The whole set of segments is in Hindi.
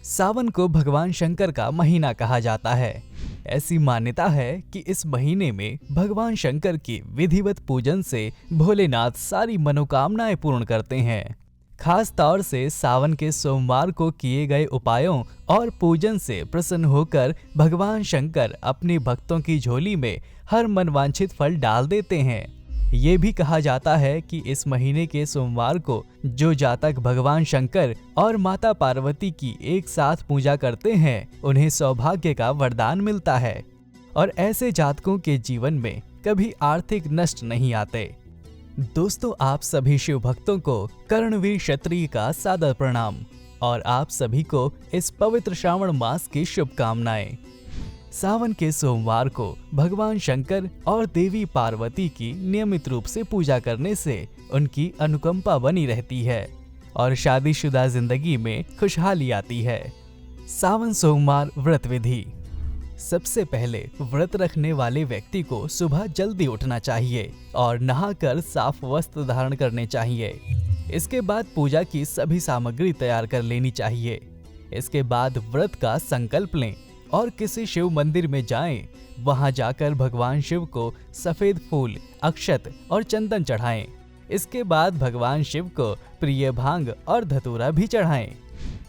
सावन को भगवान शंकर का महीना कहा जाता है। ऐसी मान्यता है कि इस महीने में भगवान शंकर की विधिवत पूजन से भोलेनाथ सारी मनोकामनाएं पूर्ण करते हैं। खास तौर से सावन के सोमवार को किए गए उपायों और पूजन से प्रसन्न होकर भगवान शंकर अपने भक्तों की झोली में हर मनवांछित फल डाल देते हैं। ये भी कहा जाता है कि इस महीने के सोमवार को जो जातक भगवान शंकर और माता पार्वती की एक साथ पूजा करते हैं, उन्हें सौभाग्य का वरदान मिलता है और ऐसे जातकों के जीवन में कभी आर्थिक नष्ट नहीं आते। दोस्तों, आप सभी शिव भक्तों को कर्णवीर क्षत्रिय का सादर प्रणाम और आप सभी को इस पवित्र श्रावण मास की शुभकामनाएं। सावन के सोमवार को भगवान शंकर और देवी पार्वती की नियमित रूप से पूजा करने से उनकी अनुकंपा बनी रहती है और शादीशुदा जिंदगी में खुशहाली आती है। सावन सोमवार व्रत विधि। सबसे पहले व्रत रखने वाले व्यक्ति को सुबह जल्दी उठना चाहिए और नहाकर साफ वस्त्र धारण करने चाहिए। इसके बाद पूजा की सभी सामग्री तैयार कर लेनी चाहिए। इसके बाद व्रत का संकल्प लें और किसी शिव मंदिर में जाएं। वहां जाकर भगवान शिव को सफेद फूल, अक्षत और चंदन चढ़ाएं। इसके बाद भगवान शिव को प्रिय भांग और धतूरा भी चढ़ाएं।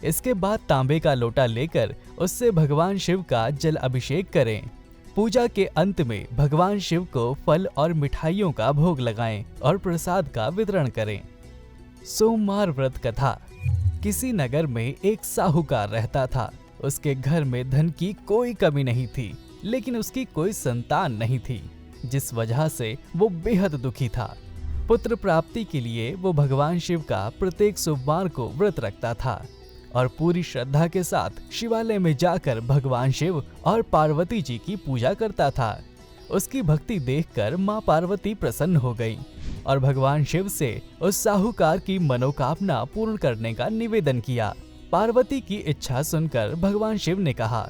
इसके बाद तांबे का लोटा लेकर उससे भगवान शिव का जल अभिषेक करें। पूजा के अंत में भगवान शिव को फल और मिठाइयों का भोग लगाएं और प्रसाद का वितरण करें। सोमवार व्रत कथा। किसी नगर में एक साहूकार रहता था। उसके घर में धन की कोई कमी नहीं थी, लेकिन उसकी कोई संतान नहीं थी, जिस वजह से वो बेहद दुखी था। पुत्र प्राप्ति के लिए वो भगवान शिव का प्रत्येक सोमवार को व्रत रखता था और पूरी श्रद्धा के साथ शिवालय में जाकर भगवान शिव और पार्वती जी की पूजा करता था। उसकी भक्ति देखकर माँ पार्वती प्रसन्न हो गई और भगवान शिव से उस साहूकार की मनोकामना पूर्ण करने का निवेदन किया। पार्वती की इच्छा सुनकर भगवान शिव ने कहा,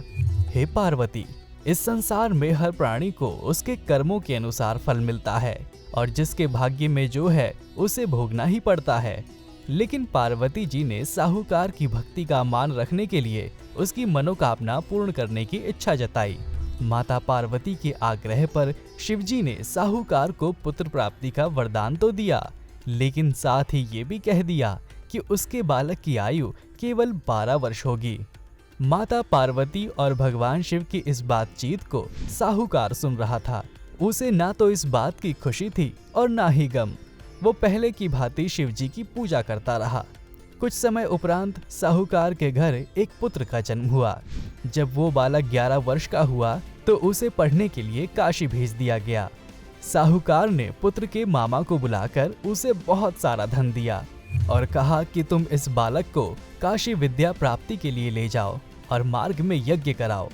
हे पार्वती, इस संसार में हर प्राणी को उसके कर्मों के अनुसार फल मिलता है और जिसके भाग्य में जो है उसे भोगना ही पड़ता है। लेकिन पार्वती जी ने साहूकार की भक्ति का मान रखने के लिए उसकी मनोकामना पूर्ण करने की इच्छा जताई। माता पार्वती के आग्रह पर शिवजी ने साहूकार को पुत्र प्राप्ति का वरदान तो दिया, लेकिन साथ ही ये भी कह दिया कि उसके बालक की आयु केवल 12 वर्ष होगी। माता पार्वती और भगवान शिव की इस बातचीत को साहूकार सुन रहा था। उसे ना तो इस बात की खुशी थी और ना ही गम। वो पहले की भांति शिवजी की पूजा करता रहा। कुछ समय उपरांत साहूकार के घर एक पुत्र का जन्म हुआ। जब वो बालक 11 वर्ष का हुआ तो उसे पढ़ने के लिए काशी भेज दिया गया। साहूकार ने पुत्र के मामा को बुलाकर उसे बहुत सारा धन दिया और कहा कि तुम इस बालक को काशी विद्या प्राप्ति के लिए ले जाओ और मार्ग में यज्ञ कराओ।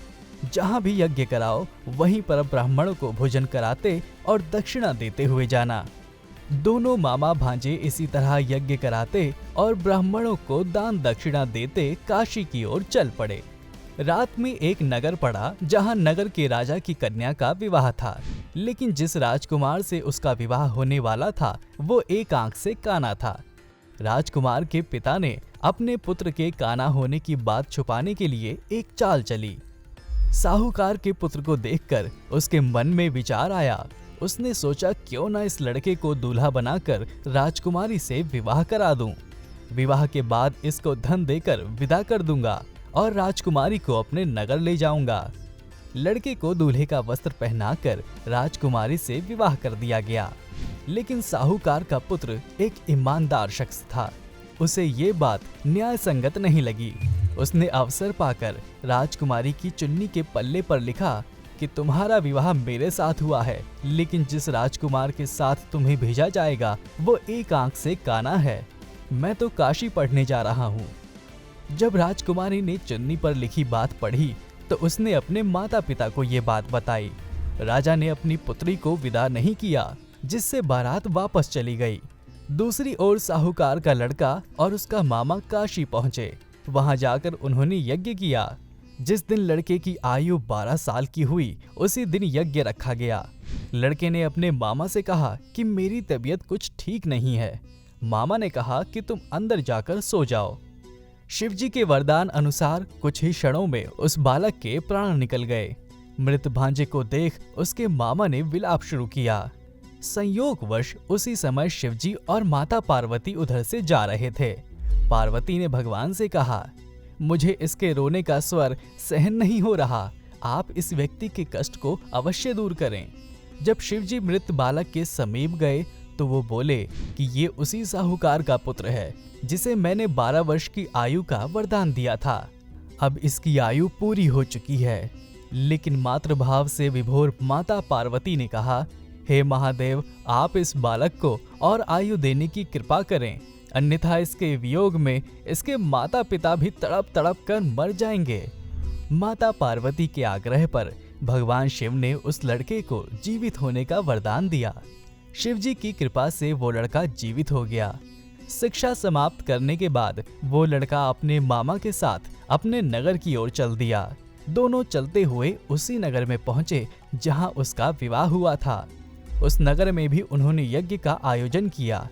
जहाँ भी यज्ञ कराओ वहीं पर ब्राह्मणों को भोजन कराते और दक्षिणा देते हुए जाना। दोनों मामा भांजे इसी तरह यज्ञ कराते और ब्राह्मणों को दान दक्षिणा देते काशी की ओर चल पड़े। रात में एक नगर पड़ा जहाँ नगर के राजा की कन्या का विवाह था, लेकिन जिस राजकुमार से उसका विवाह होने वाला था वो एक आंख से काना था। राजकुमार के पिता ने अपने पुत्र के काना होने की बात छुपाने के लिए एक चाल चली। साहूकार के पुत्र को देखकर उसके मन में विचार आया। उसने सोचा, क्यों ना इस लड़के को दूल्हा बनाकर राजकुमारी से विवाह करा दूं। विवाह के बाद इसको धन देकर विदा कर दूंगा और राजकुमारी को अपने नगर ले जाऊंगा। लड़के को दूल्हे का वस्त्र पहनाकर राजकुमारी से विवाह कर दिया गया। लेकिन साहूकार का पुत्र एक ईमानदार शख्स था। उसे ये बात न्याय संगत नहीं लगी। उसने अवसर पाकर राजकुमारी की चुन्नी के पल्ले पर लिखा कि तुम्हारा विवाह मेरे साथ हुआ है, लेकिन जिस राजकुमार के साथ तुम्हें भेजा जाएगा वो एक आंख से काना है। मैं तो काशी पढ़ने जा रहा हूँ। जब राजकुमारी ने चुन्नी पर लिखी बात पढ़ी तो उसने अपने माता पिता को ये बात बताई। राजा ने अपनी पुत्री को विदा नहीं किया, जिससे बारात वापस चली गई। दूसरी ओर साहूकार का लड़का और उसका मामा काशी पहुंचे। वहां जाकर उन्होंने यज्ञ किया। जिस दिन लड़के की आयु 12 साल की हुई, उसी दिन यज्ञ रखा गया। लड़के ने अपने मामा से कहा कि मेरी तबीयत कुछ ठीक नहीं है। मामा ने कहा कि तुम अंदर जाकर सो जाओ। शिवजी के वरदान अनुसार कुछ ही क्षणों में उस बालक के प्राण निकल गए। मृत भांजे को देख उसके मामा ने विलाप शुरू किया। संयोगवश उसी समय शिवजी और माता पार्वती उधर से जा रहे थे। पार्वती ने भगवान से कहा, मुझे इसके रोने का स्वर सहन नहीं हो रहा, आप इस व्यक्ति के कष्ट को अवश्य दूर करें। जब शिवजी मृत बालक के समीप गए तो वो बोले कि ये उसी साहूकार का पुत्र है जिसे मैंने 12 वर्ष की आयु का वरदान दिया था। अब इसकी आयु पूरी हो चुकी है। लेकिन मातृभाव से विभोर माता पार्वती ने कहा, हे महादेव, आप इस बालक को और आयु देने की कृपा करें, अन्यथा इसके वियोग में इसके माता पिता भी तड़प तड़प कर मर जाएंगे। माता पार्वती के आग्रह पर भगवान शिव ने उस लड़के को जीवित होने का वरदान दिया। शिवजी की कृपा से वो लड़का जीवित हो गया। शिक्षा समाप्त करने के बाद वो लड़का अपने मामा के साथ अपने नगर की ओर चल दिया। दोनों चलते हुए उसी नगर में पहुंचे जहां उसका विवाह हुआ था। उस नगर में भी उन्होंने यज्ञ का आयोजन किया।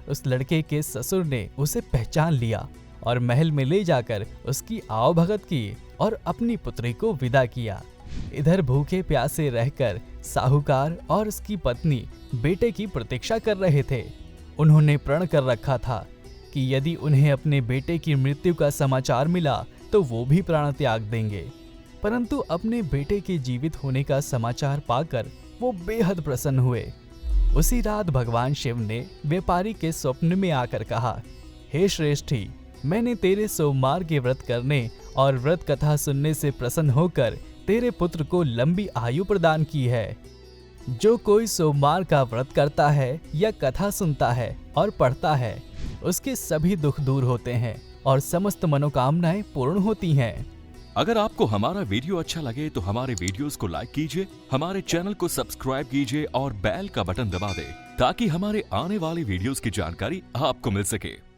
उस लड़के के ससुर ने उसे पहचान लिया और महल में ले जाकर उसकी आवभगत की और अपनी पुत्री को विदा किया। इधर भूखे प्यासे रहकर साहूकार और उसकी पत्नी बेटे की प्रतीक्षा कर रहे थे। उन्होंने प्रण कर रखा था कि यदि उन्हें अपने बेटे की मृत्यु का समाचार मिला तो वो भी प्राण त्याग देंगे। परंतु अपने बेटे के जीवित होने का समाचार पाकर वो बेहद प्रसन्न हुए। उसी रात भगवान शिव ने व्यापारी के स्वप्न में आकर कहा, हे श्रेष्ठी, मैंने तेरे सोमवार के व्रत करने और व्रत कथा सुनने से प्रसन्न होकर तेरे पुत्र को लंबी आयु प्रदान की है। जो कोई सोमवार का व्रत करता है या कथा सुनता है और पढ़ता है, उसके सभी दुख दूर होते हैं और समस्त मनोकामनाएं पूर्ण होती हैं। अगर आपको हमारा वीडियो अच्छा लगे तो हमारे वीडियोस को लाइक कीजिए, हमारे चैनल को सब्सक्राइब कीजिए और बेल का बटन दबा दें ताकि हमारे आने वाली वीडियोस की जानकारी आपको मिल सके।